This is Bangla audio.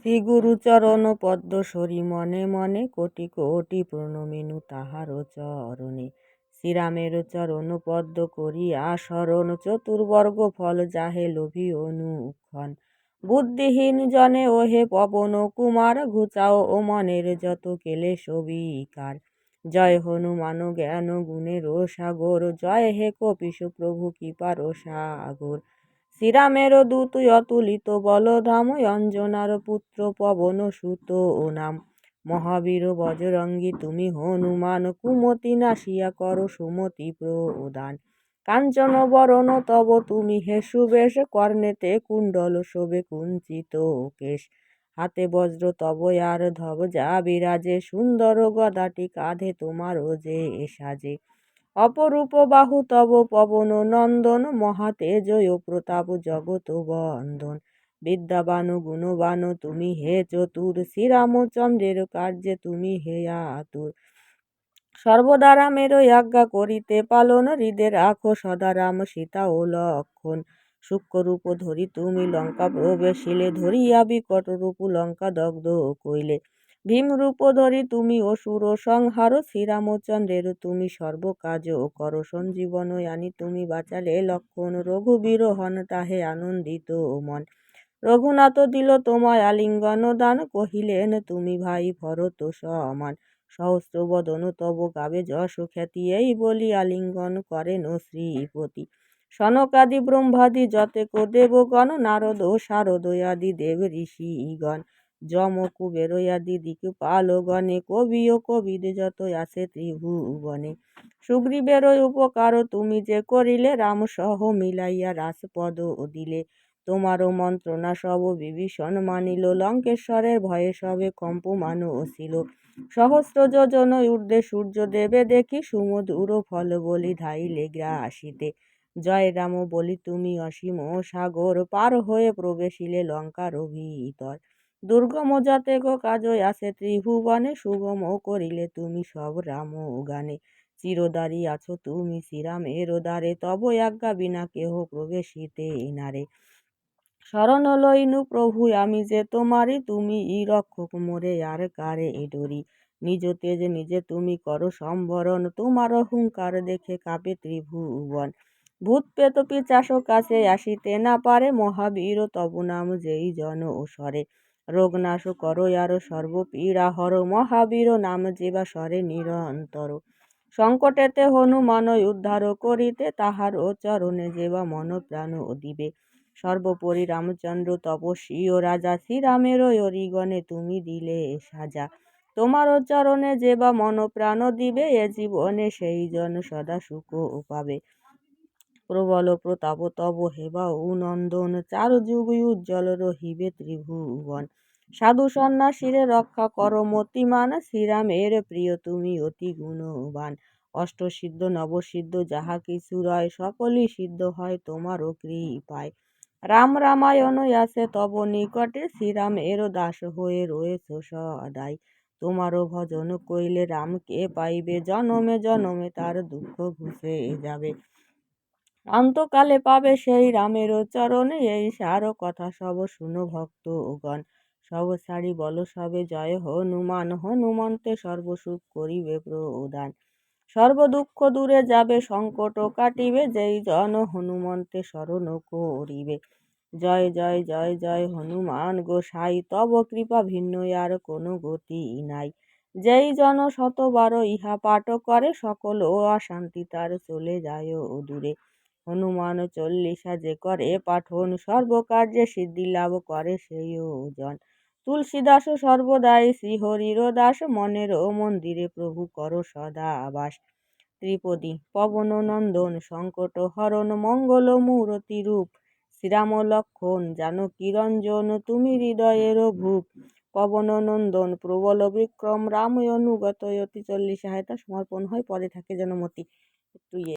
শ্রী গুরুচরণ পদ্ম সরি মনে মনে কোটি কোটি প্রণমিনু তাহার চরণে। শ্রীরামের চরণ পদ্ম করিয়া শরণ, চতুর্বর্গ ফল যাহে লোভী অনুক্ষণ। বুদ্ধিহীন জনে ওহে পবন কুমার, ঘুচাও ও মনের যত কেলেশ বিকার। জয় হনুমান জ্ঞান গুণের সাগর, জয় হে কপিশ প্রভু কৃপার সাগর। শ্রীরামের দূত অতুলিত বলধাম, অঞ্জনার পুত্র পবন সুত ও নাম। মহাবীর বজরঙ্গী তুমি হনুমান, কুমতি নাশিয়া কর সুমতি প্রদান। কাঞ্চন বরণ তব তুমি হে সুবেশ, কর্ণেতে কুণ্ডল শোভে কুঞ্চিত কেশ। হাতে বজ্র তব আর ধ্বজা বিরাজে, সুন্দর গদাটি কাঁধে তোমার যে সাজে। অপরূপ বাহু তব পবন নন্দন, মহাতেজ ও প্রতাপ জগত বন্দন। বিদ্যাবান গুণবান তুমি হে চতুর, শ্রীরামচন্দ্রের কার্যে তুমি হে আতুর। সর্বদা রামের আজ্ঞা করিতে পালন, হৃদে রাখো সদা রাম সীতা ও লক্ষণ। সূক্ষ্মরূপ ধরি তুমি লঙ্কা প্রবেশিলে, ধরিয়া বিকট রূপ লঙ্কা দগ্ধ কইলে। ভীমরূপ ধরি তুমি অসুর সংহার, শ্রীরামচন্দ্রের তুমি সর্বকাজ কর। সঞ্জীবন আনি তুমি বাঁচালে লক্ষণ, রঘুবীর হন তাহে আনন্দিত মন। রঘুনাথ দিল তোমায় আলিঙ্গন দান, কহিলেন তুমি ভাই ভরত সমান। সহস্র বদন তব গাবে যশ খ্যাতি, এই বলি আলিঙ্গন করেন শ্রীপতি। সনকাদি ব্রহ্মাদি যতেক দেবগণ, নারদ শারদ আদি দেব ঋষিগণ। যম কুবের আদি দিকপালগণে, কবি ও কবিদ যত আছে ত্রিভুবনে। সুগ্রীবের উপকার তুমি যে করিলে, রাম সহ মিলাইয়া রাজপদ দিলে। তোমারও মন্ত্রণা সব বিভীষণ মানিল, লঙ্কেশ্বরের ভয়ে সবে কম্পমান ছিল। সহস্র যোজন ঊর্ধ্বে সূর্য দেবে দেখি, সুমধুর ফল বলি ধাইলে গ্রাসিতে। জয় রাম বলি তুমি অসীম সাগর, পার হয়ে প্রবেশিলে লঙ্কার ভিতর। দুর্গম যতেক কাজ আছে ত্রিভুবনে, সুগম করিলে তুমি সব রাম গানে। চিরদারি আছো তুমি শ্রীরামের দ্বারে, তব আজ্ঞা বিনা কেহ প্রবেশিতে নারে। শরণ লইনু প্রভু আমি যে তোমারি, তুমি রক্ষক মোরে আর কারে ডরি। নিজ তেজ নিজে তুমি করো সম্বরণ, তোমার হুঙ্কার দেখে কাঁপে ত্রিভুবন। ভূত প্রেত পিশাচ কাছে আসিতে না পারে, মহাবীর তব নাম যেই জন সরে। রোগ নাশ করো আর সর্বপীড়া হর, মহাবীর নাম যেবা সরে নিরন্তর। সংকটেতে হনুমান উদ্ধার করিতে, তাহার ও চরণে যেবা মন প্রাণ দিবে। সর্বোপরি রামচন্দ্র তপস্বী ও রাজা, শ্রীরামের অরিগণে তুমি দিলে সাজা। তোমার চরণে যেবা মন প্রাণ দিবে, এ জীবনে সেই জন সদা সুখ পাবে। প্রবল প্রতাপ তব হেবা ও নন্দন, চার যুগ উজ্জ্বল রহিবে ত্রিভুবন। সাধু সন্ন্যাসীরে রক্ষা কর মতিমান, শ্রীরামের প্রিয় তুমি অতি গুণবান। অষ্টসিদ্ধ নবসিদ্ধ যাহা কিছু রয়, সকলই সিদ্ধ হয় তোমারও কৃপায়। রাম রামায়ণ আছে তব নিকটে, শ্রীরামের দাস হয়ে রয়েছ সদাই। তোমারও ভজন কইলে রামকে পাইবে, জনমে জনমে তার দুঃখ ঘুচে যাবে। অন্তকালে পাবে সেই রামের চরণে, এই সার কথা সব শুনো ভক্তগণ। সব ছাড়ি বল সবে জয় হনুমান, হনুমন্তে সর্বসুখ করিবে প্রদান। সর্ব দুঃখ দূরে যাবে সংকট কাটিবে, যেই জন হনুমন্তে শরণ করিবে। জয় জয় জয় জয় হনুমান গোসাই, তব কৃপা ভিন্ন আর কোনো গতি নাই। যেই জন শতবার ইহা পাঠ করে, সকল ও অশান্তি তার চলে যায় দূরে। হনুমান চল্লিশা যে করে পাঠন, সর্বকার্যে সিদ্ধি লাভ করে সেই জন। তুলসীদাস সর্বদাই শ্রীহরির দাস, মনের মন্দিরে প্রভু কর সদা বাস। ত্রিপদী পবন নন্দন সংকট হরণ, মঙ্গল মূরতি রূপ শ্রীরাম লক্ষণ। জানকী রঞ্জন তুমি হৃদয়ের ভূপ, পবন নন্দন প্রবল বিক্রম, রাম অনুগত অতি চল্লিশা হয় তা সমর্পণ হয়, পদে থাকে জনমতি। একটু